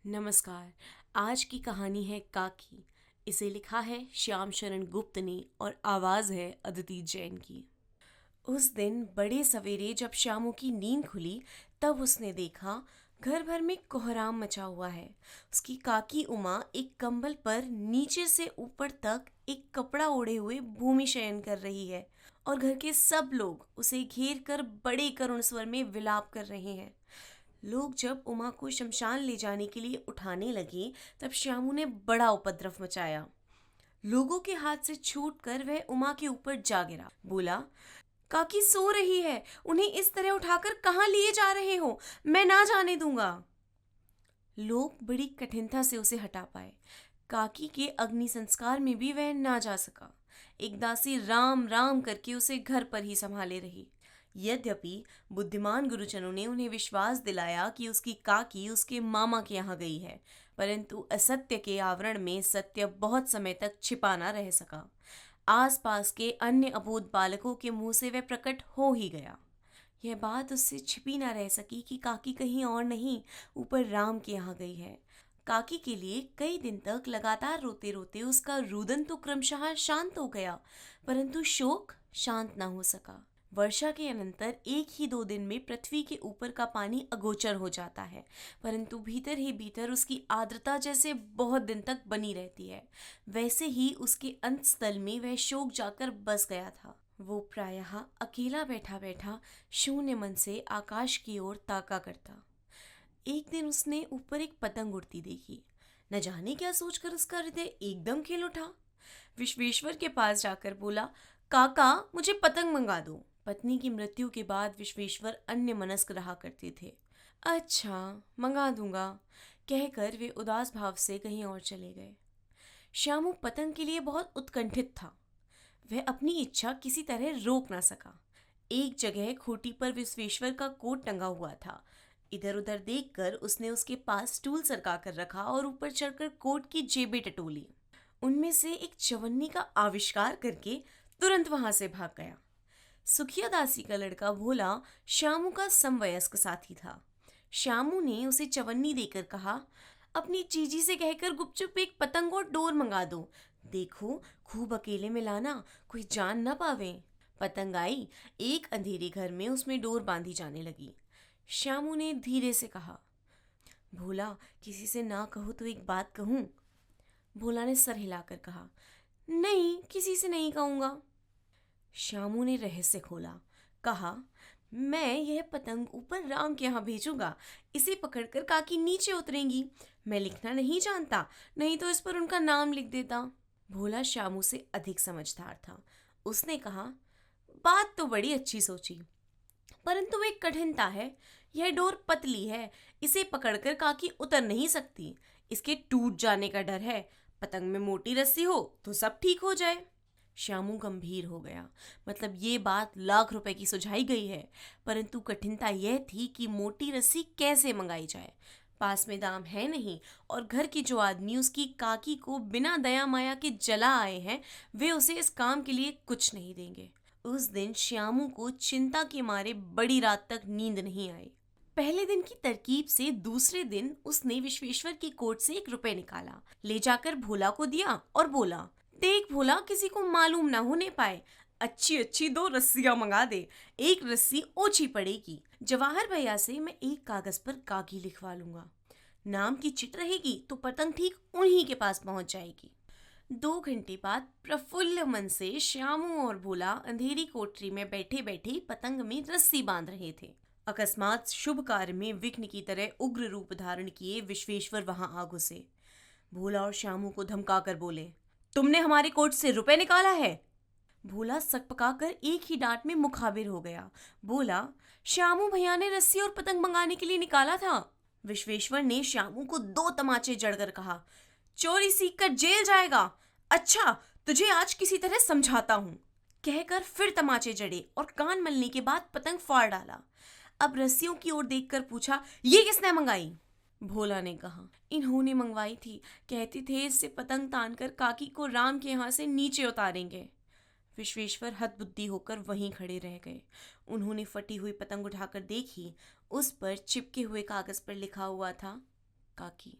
नमस्कार। आज की कहानी है काकी। इसे लिखा है श्याम शरण गुप्त ने और आवाज है अदिति जैन की। उस दिन बड़े सवेरे जब श्यामू की नींद खुली तब उसने देखा घर भर में कोहराम मचा हुआ है। उसकी काकी उमा एक कंबल पर नीचे से ऊपर तक एक कपड़ा ओढ़े हुए भूमि शयन कर रही है और घर के सब लोग उसे घेर कर बड़े करुण स्वर में विलाप कर रहे हैं। लोग जब उमा को शमशान ले जाने के लिए उठाने लगे तब श्यामू ने बड़ा उपद्रव मचाया। लोगों के हाथ से छूटकर वह उमा के ऊपर जा गिरा। बोला, काकी सो रही है, उन्हें इस तरह उठाकर कहाँ लिए जा रहे हो? मैं ना जाने दूंगा। लोग बड़ी कठिनता से उसे हटा पाए। काकी के अग्नि संस्कार में भी वह ना जा सका। एक दासी राम राम करके उसे घर पर ही संभाले रही। यद्यपि बुद्धिमान गुरुजनों ने उन्हें विश्वास दिलाया कि उसकी काकी उसके मामा के यहाँ गई है, परंतु असत्य के आवरण में सत्य बहुत समय तक छिपा ना रह सका। आसपास के अन्य अबोध बालकों के मुंह से वह प्रकट हो ही गया। यह बात उससे छिपी ना रह सकी कि काकी कहीं और नहीं, ऊपर राम के यहाँ गई है। काकी के लिए कई दिन तक लगातार रोते रोते उसका रुदन तो क्रमशः शांत हो गया, परंतु शोक शांत ना हो सका। वर्षा के अनंतर एक ही 2 दिन में पृथ्वी के ऊपर का पानी अगोचर हो जाता है, परंतु भीतर ही भीतर उसकी आर्द्रता जैसे बहुत दिन तक बनी रहती है। वैसे ही उसके अंतस्थल में वह शोक जाकर बस गया था। वो प्रायः अकेला बैठा बैठा शून्य मन से आकाश की ओर ताका करता। एक दिन उसने ऊपर एक पतंग उड़ती देखी। न जाने क्या सोचकर उसका हृदय एकदम खिल उठा। विश्वेश्वर के पास जाकर बोला, काका मुझे पतंग मंगा दो। पत्नी की मृत्यु के बाद विश्वेश्वर अन्य मनस्क रहा करते थे। अच्छा, मंगा दूंगा, कहकर वे उदास भाव से कहीं और चले गए। श्यामू पतंग के लिए बहुत उत्कंठित था। वह अपनी इच्छा किसी तरह रोक ना सका। एक जगह खूंटी पर विश्वेश्वर का कोट टंगा हुआ था। इधर उधर देखकर उसने उसके पास स्टूल सरका कर रखा और ऊपर चढ़कर कोट की जेबें टटोली। उनमें से एक चवन्नी का आविष्कार करके तुरंत वहां से भाग गया। सुखिया दासी का लड़का भोला श्यामू का समवयस्क साथी था। श्यामू ने उसे चवन्नी देकर कहा, अपनी चीजी से कहकर गुपचुप एक पतंग और डोर मंगा दो। देखो खूब अकेले में लाना, कोई जान न पावे। पतंग आई, एक अंधेरे घर में उसमें डोर बांधी जाने लगी। श्यामू ने धीरे से कहा, भोला किसी से ना कहो तो एक बात कहूं? भोला ने सर हिलाकर कहा, नहीं किसी से नहीं कहूंगा। श्यामू ने रहस्य खोला। कहा, मैं यह पतंग ऊपर राम के यहाँ भेजूंगा। इसे पकड़कर काकी नीचे उतरेंगी। मैं लिखना नहीं जानता, नहीं तो इस पर उनका नाम लिख देता। भोला श्यामू से अधिक समझदार था। उसने कहा, बात तो बड़ी अच्छी सोची, परंतु एक कठिनता है। यह डोर पतली है, इसे पकड़कर काकी उतर नहीं सकती। इसके टूट जाने का डर है। पतंग में मोटी रस्सी हो तो सब ठीक हो जाए। श्यामू गंभीर हो गया। मतलब ये बात लाख रुपए की सुझाई गई है, परंतु कठिनता यह थी कि मोटी रस्सी कैसे मंगाई जाए। पास में दाम है नहीं, और घर के जो आदमी उसकी काकी को बिना दया माया के जला आए हैं, वे उसे इस काम के लिए कुछ नहीं देंगे। उस दिन श्यामू को चिंता के मारे बड़ी रात तक नींद नहीं आई। पहले दिन की तरकीब से दूसरे दिन उसने विश्वेश्वर की कोट से 1 रुपए निकाला, ले जाकर भोला को दिया और बोला, देख भोला किसी को मालूम ना होने पाए, अच्छी अच्छी 2 रस्सियां मंगा दे। एक रस्सी ओछी पड़ेगी। जवाहर भैया से मैं एक कागज पर काकी लिखवा लूंगा। नाम की चिट रहेगी तो पतंग ठीक उन्हीं के पास पहुंच जाएगी। 2 घंटे बाद प्रफुल्ल मन से श्यामू और भोला अंधेरी कोठरी में बैठे बैठे पतंग में रस्सी बांध रहे थे। अकस्मात शुभ कार्य में विघ्न की तरह उग्र रूप धारण किए विश्वेश्वर वहां आ घुसे। भोला और श्यामू को धमकाकर बोले, तुमने हमारे कोट से रुपए निकाला है? भोला सकपकाकर एक ही डांट में मुखाबिर हो गया। बोला, श्यामू भैया ने रस्सी और पतंग मंगाने के लिए निकाला था। विश्वेश्वर ने श्यामू को 2 तमाचे जड़कर कहा, चोरी सीख कर जेल जाएगा। अच्छा, तुझे आज किसी तरह समझाता हूं, कहकर फिर तमाचे जड़े और कान मलने के बाद पतंग फाड़ डाला। अब रस्सियों की ओर देखकर पूछा, ये किसने मंगाई? भोला ने कहा, इन्होंने मंगवाई थी। कहते थे इससे पतंग तानकर काकी को राम के यहाँ से नीचे उतारेंगे। विश्वेश्वर हतबुद्धि होकर वहीं खड़े रह गए। उन्होंने फटी हुई पतंग उठाकर देखी। उस पर चिपके हुए कागज पर लिखा हुआ था, काकी।